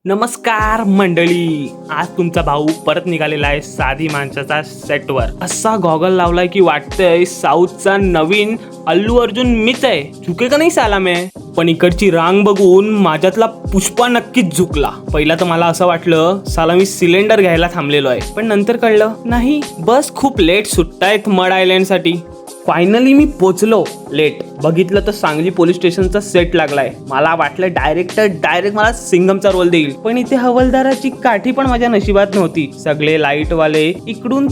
नमस्कार मंडळी, आज तुमचा भाऊ परत निघालेला आहे साधी माणसाचा सेटवर. असा गॉगल लावलाय की वाटतंय साऊथचा नवीन अल्लू अर्जुन मीच आहे. झुके का नाही साला मैं. पण इकडची रांग बघून माझ्यातला पुष्पा नक्कीच झुकला. पहिला तर मला असं वाटलं साला मी सिलेंडर घ्यायला थांबलेलो आहे, पण नंतर कळलं नाही, बस खूप लेट सुटतायत मड आयलँड साठी. फायनली मी पोचलो लेट. बघितलं तर सांगली पोलीस स्टेशनचा सेट लागलाय. मला वाटलं डायरेक्ट मला सिंगमचा रोल देईल, पण इथे हवलदाराची काठी पण माझ्या नशिबात नव्हती. सगळे लाईट वाले इकडून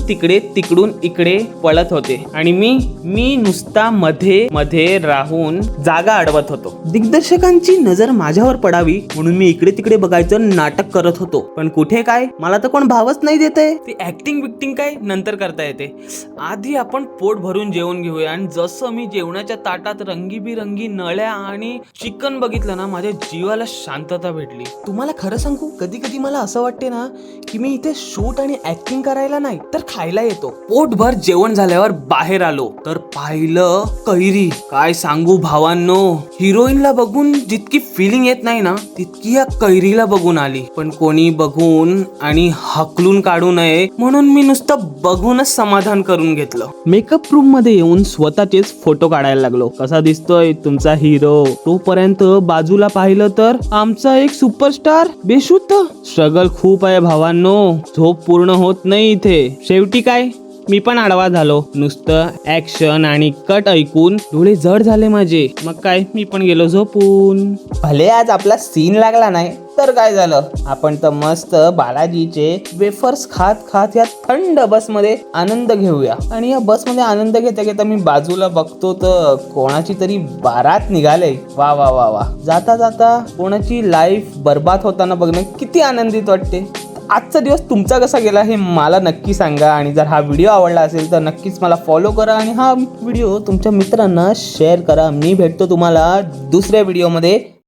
इकडे पळत होते आणि मी नुसता मध्ये राहून जागा अडवत होतो. दिग्दर्शकांची नजर माझ्यावर पडावी म्हणून मी इकडे तिकडे बघायचं नाटक करत होतो. पण कुठे काय, मला तर कोण भावच नाही देतंय. ती ऍक्टिंग बिक्टिंग काय नंतर करता येते. आधी आपण पोट भरून जेवण घेऊया. आणि जसं मी जेवणाच्या ताटात रंगीबिरंगी नळ्या आणि चिकन बघितलं ना, माझ्या जीवाला शांतता भेटली. तुम्हाला खरं सांगू, कधी कधी मला असं वाटते ना की मी इथे शूट आणि ऍक्टिंग करायला नाही तर खायला येतो. पोटभर जेवण झाल्यावर बाहेर आलो तर पाहिलं कैरी. काय सांगू भावांनो, हिरोईनला बघून जितकी फिलिंग येत नाही ना, तितकी या कैरीला बघून आली. पण कोणी बघून आणि हकलून काढू नये म्हणून मी नुसतं बघूनच समाधान करून घेतलं. मेकअप रूम मध्ये येऊन स्वतःचेच फोटो काढायला लागलो. कसा दिसतोय तुमचा हिरो. तोपर्यंत बाजूला पाहिलं तर आमचा एक सुपरस्टार बेशुद्ध. स्ट्रगल खूप आहे भावांनो, झोप पूर्ण होत नाही इथे. शेवटी काय, मी पण आडवा झालो. नुसतं ऍक्शन आणि कट ऐकून डोळे जड झाले माझे. मग काय, मी पण गेलो झोपून. भले आज आपला सीन लागला नाही तर काय झालं, आपण तर मस्त बालाजीचे वेफर्स खात या थंड बसमध्ये आनंद घेऊया. आणि या बसमध्ये आनंद घेता घेता मी बाजूला बघतो तर कोणाची तरी बारात निघाले. वा वा वा वा. जाता जाता कोणाची लाईफ बर्बाद होताना बघणं किती आनंदित वाटते. आजचा दिवस तुमचा कसा गेला हे मला नक्की सांगा. आणि जर हा व्हिडिओ आवडला असेल तर नक्कीच मला फॉलो करा आणि हा व्हिडिओ तुमच्या मित्रांना शेअर करा. मी भेटतो तुम्हाला दुसऱ्या व्हिडिओमध्ये.